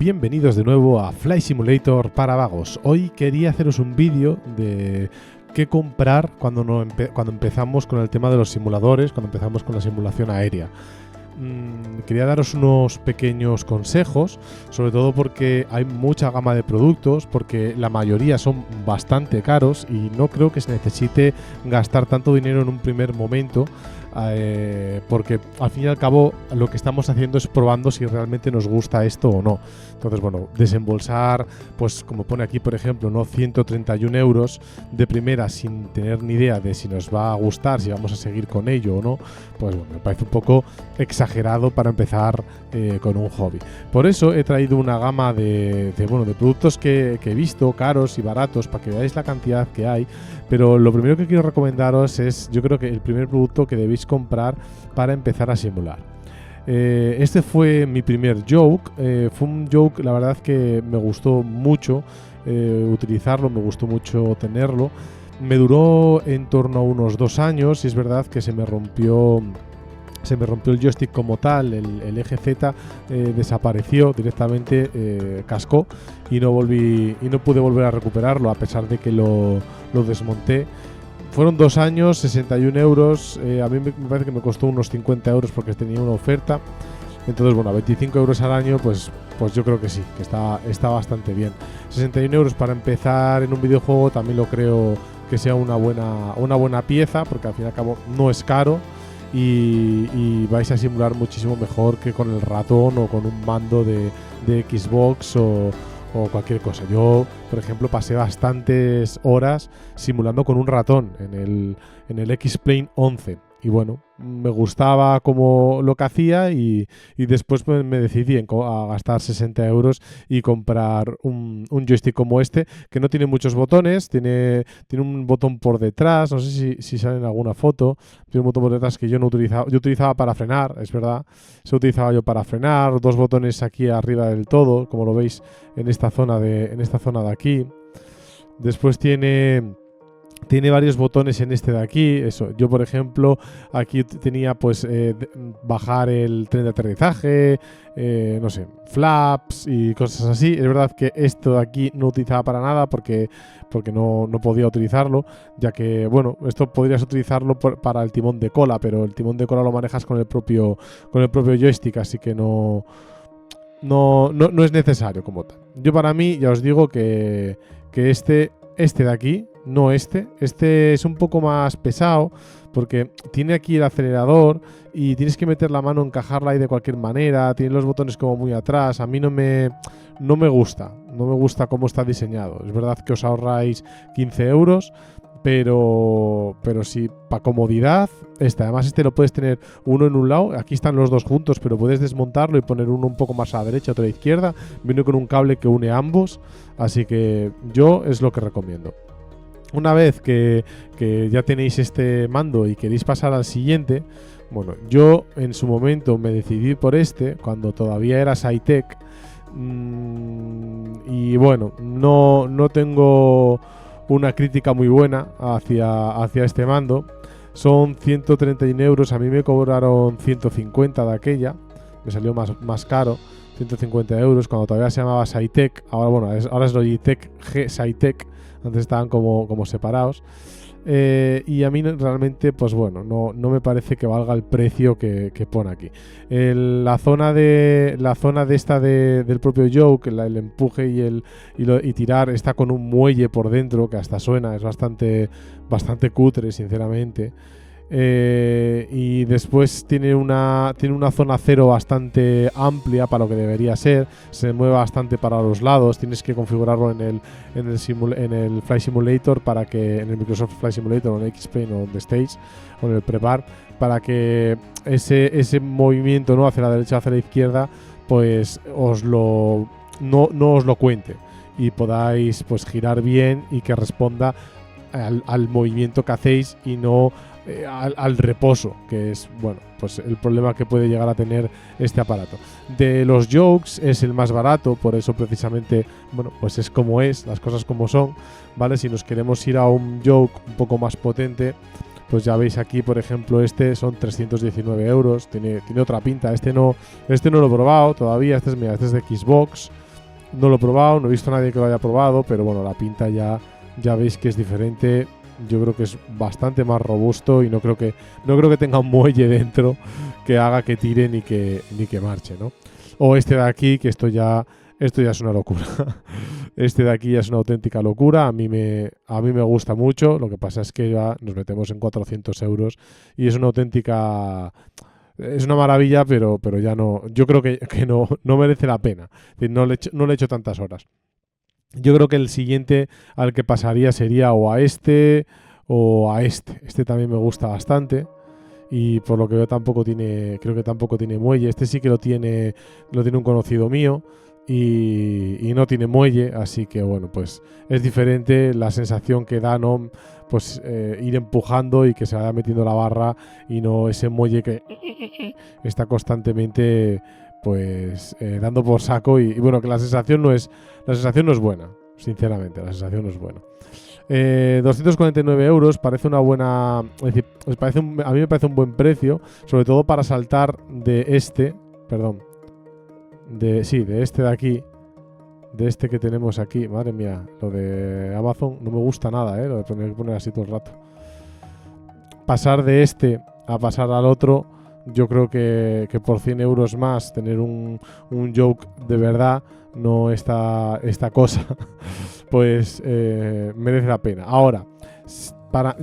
bienvenidos de nuevo a Flight Simulator para vagos. Hoy quería haceros un vídeo de qué comprar cuando empezamos con el tema de los simuladores, cuando empezamos con la simulación aérea. Quería daros unos pequeños consejos, sobre todo porque hay mucha gama de productos, porque la mayoría son bastante caros y no creo que se necesite gastar tanto dinero en un primer momento, porque al fin y al cabo lo que estamos haciendo es probando si realmente nos gusta esto o no. Entonces, bueno, desembolsar, pues como pone aquí, por ejemplo, ¿no? 131 euros de primera sin tener ni idea de si nos va a gustar, si vamos a seguir con ello o no, pues bueno, me parece un poco exagerado para empezar con un hobby. Por eso he traído una gama de productos que he visto, caros y baratos, para que veáis la cantidad que hay. Pero lo primero que quiero recomendaros es, yo creo que el primer producto que debéis comprar para empezar a simular. Este fue mi primer joke. Fue un joke, la verdad, que me gustó mucho utilizarlo, me gustó mucho tenerlo. Me duró en torno a unos 2 años y es verdad que se me rompió el joystick como tal, el eje Z desapareció directamente, cascó y no pude volver a recuperarlo a pesar de que lo desmonté. Fueron 2 años, 61 euros, a mí me parece que me costó unos 50 euros porque tenía una oferta. Entonces, bueno, a 25 euros al año, pues yo creo que sí, que está bastante bien. 61 euros para empezar en un videojuego también lo creo que sea una buena pieza, porque al fin y al cabo no es caro. Y vais a simular muchísimo mejor que con el ratón o con un mando de Xbox o cualquier cosa. Yo, por ejemplo, pasé bastantes horas simulando con un ratón en el X-Plane 11. Y bueno, me gustaba como lo que hacía y después me decidí a gastar 60 euros y comprar un joystick como este, que no tiene muchos botones, tiene un botón por detrás, no sé si sale en alguna foto, tiene un botón por detrás que yo no utilizaba, yo utilizaba para frenar, es verdad, se utilizaba yo para frenar, 2 botones aquí arriba del todo, como lo veis en esta zona de aquí. Después tiene varios botones en este de aquí. Eso, yo por ejemplo aquí tenía pues bajar el tren de aterrizaje, no sé, flaps y cosas así. Es verdad que esto de aquí no utilizaba para nada porque no podía utilizarlo, ya que bueno, esto podrías utilizarlo para el timón de cola, pero el timón de cola lo manejas con el propio joystick, así que no es necesario como tal. Yo, para mí, ya os digo que este de aquí, no este es un poco más pesado porque tiene aquí el acelerador y tienes que meter la mano, encajarla ahí de cualquier manera, tiene los botones como muy atrás. A mí no me gusta cómo está diseñado. Es verdad que os ahorráis 15 euros, pero sí, para comodidad, además lo puedes tener uno en un lado, aquí están los dos juntos, pero puedes desmontarlo y poner uno un poco más a la derecha, otro a la izquierda, viene con un cable que une ambos, así que yo es lo que recomiendo. Una vez que ya tenéis este mando y queréis pasar al siguiente, bueno, yo en su momento me decidí por cuando todavía era SciTech, y bueno, no tengo una crítica muy buena hacia este mando. Son 131 euros, a mí me cobraron 150 de aquella, me salió más caro, 150 euros, cuando todavía se llamaba SciTech. Ahora es Logitech G SciTech, antes estaban como separados. Y a mí realmente, pues bueno, no me parece que valga el precio que pone aquí. La zona de del propio joke, el empuje y tirar, está con un muelle por dentro que hasta suena, es bastante cutre, sinceramente. Y después tiene una zona cero bastante amplia para lo que debería ser, se mueve bastante para los lados, tienes que configurarlo en el Flight Simulator, para que en el Microsoft Flight Simulator o en X-Plane o en The Stage o en el Prepar, para que ese movimiento, ¿no?, hacia la derecha o hacia la izquierda, pues no os lo cuente y podáis pues girar bien y que responda al movimiento que hacéis y no al reposo, que es bueno, pues el problema que puede llegar a tener este aparato. De los jokes es el más barato, por eso precisamente, bueno, pues es como es, las cosas como son, ¿vale? Si nos queremos ir a un joke un poco más potente, pues ya veis aquí, por ejemplo, son 319 euros, tiene otra pinta. Este no lo he probado todavía, este es de Xbox. No lo he probado, no he visto a nadie que lo haya probado, pero bueno, la pinta ya veis que es diferente. Yo creo que es bastante más robusto y no creo que tenga un muelle dentro que haga que tire ni que marche, ¿no? O este de aquí, que esto ya es una locura. Este de aquí ya es una auténtica locura. A mí me gusta mucho. Lo que pasa es que ya nos metemos en 400 euros y es una auténtica... Es una maravilla, pero ya no... Yo creo que no merece la pena. Es decir, no le he hecho tantas horas. Yo creo que el siguiente al que pasaría sería o a este o a este. Este también me gusta bastante. Y por lo que veo creo que tampoco tiene muelle. Este sí que lo tiene un conocido mío y no tiene muelle, así que bueno, pues es diferente la sensación que da, ¿no? Pues ir empujando y que se vaya metiendo la barra y no ese muelle que está constantemente pues dando por saco y bueno, que la sensación no es buena, sinceramente, la sensación no es buena. 249 euros parece una buena... Es decir, a mí me parece un buen precio, sobre todo para saltar de este... Perdón. De este de aquí. De este que tenemos aquí. Madre mía, lo de Amazon no me gusta nada, lo de tener que poner así todo el rato. Pasar de este a pasar al otro, yo creo que por 100 euros más tener un yoke de verdad, no esta cosa, pues merece la pena. Ahora,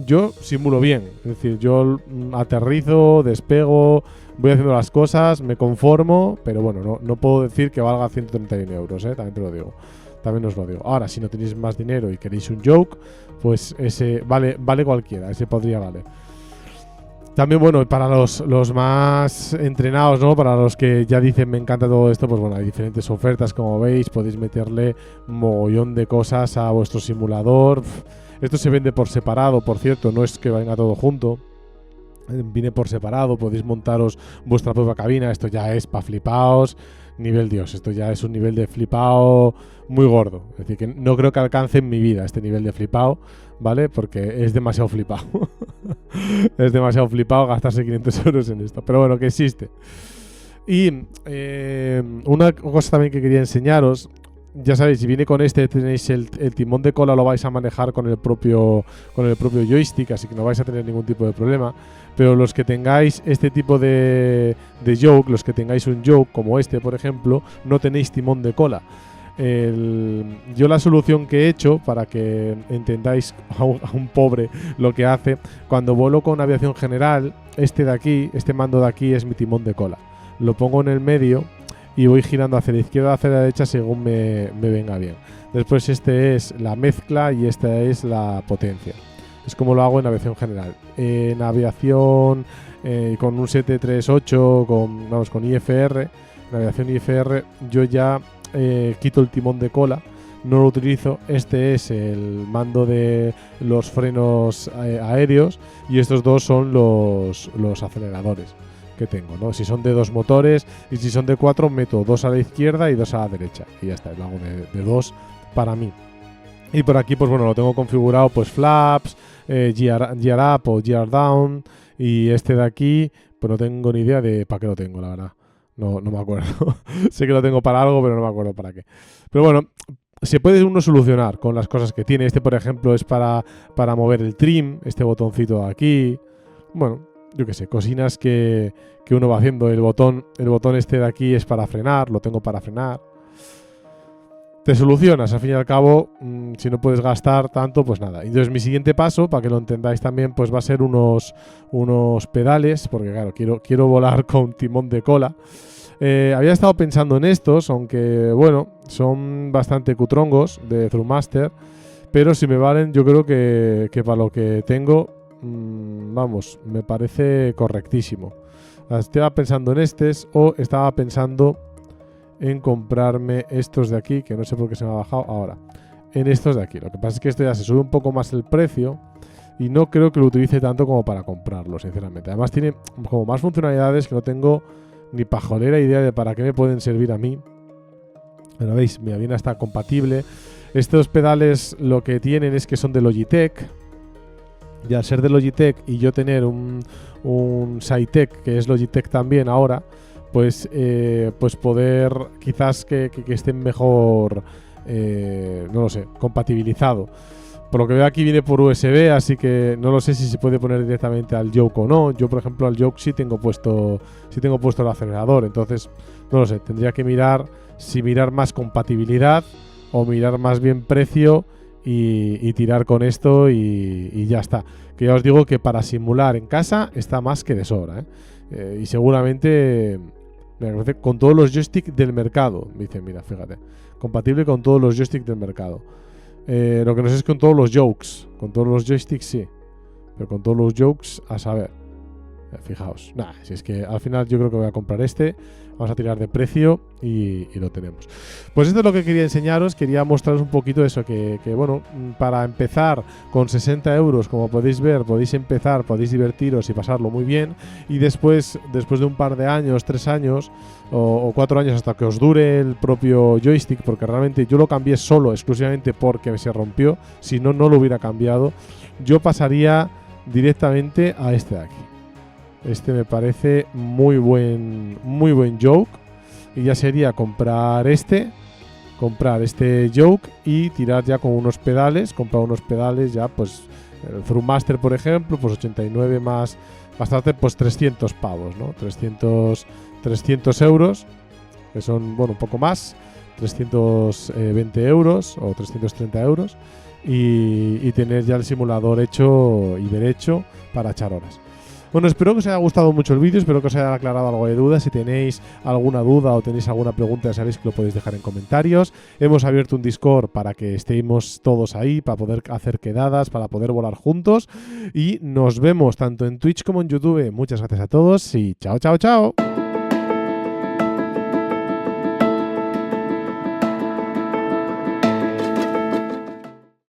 yo simulo bien, es decir, yo aterrizo, despego, voy haciendo las cosas, me conformo, pero bueno, no puedo decir que valga 131 euros, también te lo digo. También os lo digo. Ahora, si no tenéis más dinero y queréis un yoke, pues ese vale cualquiera, ese podría valer. También, bueno, para los más entrenados, ¿no? Para los que ya dicen me encanta todo esto, pues bueno, hay diferentes ofertas, como veis, podéis meterle un mogollón de cosas a vuestro simulador. Esto se vende por separado, por cierto, no es que venga todo junto. Viene por separado, podéis montaros vuestra propia cabina, esto ya es para flipaos, nivel Dios, esto ya es un nivel de flipao muy gordo, es decir, que no creo que alcance en mi vida este nivel de flipao, ¿vale? Porque es demasiado flipao. Es demasiado flipao gastarse 500 euros en esto, pero bueno, que existe. Y una cosa también que quería enseñaros, ya sabéis, si viene con este tenéis el timón de cola, lo vais a manejar con el propio joystick, así que no vais a tener ningún tipo de problema. Pero los que tengáis este tipo de yoke, los que tengáis un yoke como este, por ejemplo, no tenéis timón de cola. Yo la solución que he hecho, para que entendáis a un pobre lo que hace, cuando vuelo con aviación general, este mando de aquí es mi timón de cola. Lo pongo en el medio y voy girando hacia la izquierda o hacia la derecha según me venga bien. Después este es la mezcla y esta es la potencia. Es como lo hago en aviación general. En aviación con un 738, con IFR, en aviación IFR, yo ya quito el timón de cola, no lo utilizo. Este es el mando de los frenos aéreos y estos dos son los aceleradores que tengo, ¿no? Si son de 2 motores y si son de 4, meto 2 a la izquierda y 2 a la derecha. Y ya está, lo hago de 2 para mí. Y por aquí, pues bueno, lo tengo configurado, pues flaps, gear up o gear down. Y este de aquí, pues no tengo ni idea de para qué lo tengo, la verdad. No me acuerdo. Sé que lo tengo para algo, pero no me acuerdo para qué. Pero bueno, se puede uno solucionar con las cosas que tiene. Este, por ejemplo, es para mover el trim, este botoncito de aquí. Bueno, yo qué sé, cocinas que uno va haciendo. El botón este de aquí es para frenar, lo tengo para frenar. Te solucionas, al fin y al cabo, si no puedes gastar tanto, pues nada. Entonces mi siguiente paso, para que lo entendáis también, pues va a ser unos pedales, porque claro, quiero volar con timón de cola. Había estado pensando en estos, aunque bueno, son bastante cutrongos de Thrustmaster, pero si me valen, yo creo que para lo que tengo, vamos, me parece correctísimo. Estaba pensando en estos o estaba pensando en comprarme estos de aquí, que no sé por qué se me ha bajado ahora, en estos de aquí. Lo que pasa es que esto ya se sube un poco más el precio y no creo que lo utilice tanto como para comprarlo, sinceramente. Además tiene como más funcionalidades que no tengo ni pajolera idea de para qué me pueden servir a mí. Pero veis, mi avión está compatible. Estos pedales lo que tienen es que son de Logitech, y al ser de Logitech y yo tener un SciTech que es Logitech también ahora, pues poder quizás que estén mejor, no lo sé, compatibilizado. Por lo que veo aquí viene por USB, así que no lo sé si se puede poner directamente al yoke o no. Yo, por ejemplo, al yoke sí tengo puesto el acelerador, entonces no lo sé, tendría que mirar si mirar más compatibilidad o mirar más bien precio y tirar con esto y ya está. Que ya os digo que para simular en casa está más que de sobra, y seguramente con todos los joysticks del mercado. Dice, mira, fíjate, compatible con todos los joysticks del mercado. Lo que no sé es con todos los jokes. Con todos los joysticks sí, pero con todos los jokes a saber. Fijaos. Si es que al final yo creo que voy a comprar este. Vamos a tirar de precio y lo tenemos. Pues esto es lo que quería enseñaros. Quería mostraros un poquito eso, que bueno, para empezar con 60 euros, como podéis ver, podéis empezar, podéis divertiros y pasarlo muy bien. Y después de un par de años, 3 años o 4 años, hasta que os dure el propio joystick, porque realmente yo lo cambié solo, exclusivamente porque se rompió. Si no, no lo hubiera cambiado. Yo pasaría directamente a este de aquí. Este me parece muy buen joke. Y ya sería comprar este joke y tirar ya con unos pedales. Comprar unos pedales ya, pues el Thrustmaster, por ejemplo, pues 89 más bastante, pues 300 pavos, ¿no? 300 euros, que son, bueno, un poco más, 320 euros o 330 euros. Y tener ya el simulador hecho y derecho para echar horas. Bueno, espero que os haya gustado mucho el vídeo, espero que os haya aclarado algo de dudas. Si tenéis alguna duda o tenéis alguna pregunta, ya sabéis que lo podéis dejar en comentarios. Hemos abierto un Discord para que estemos todos ahí, para poder hacer quedadas, para poder volar juntos. Y nos vemos tanto en Twitch como en YouTube. Muchas gracias a todos y chao, chao, chao.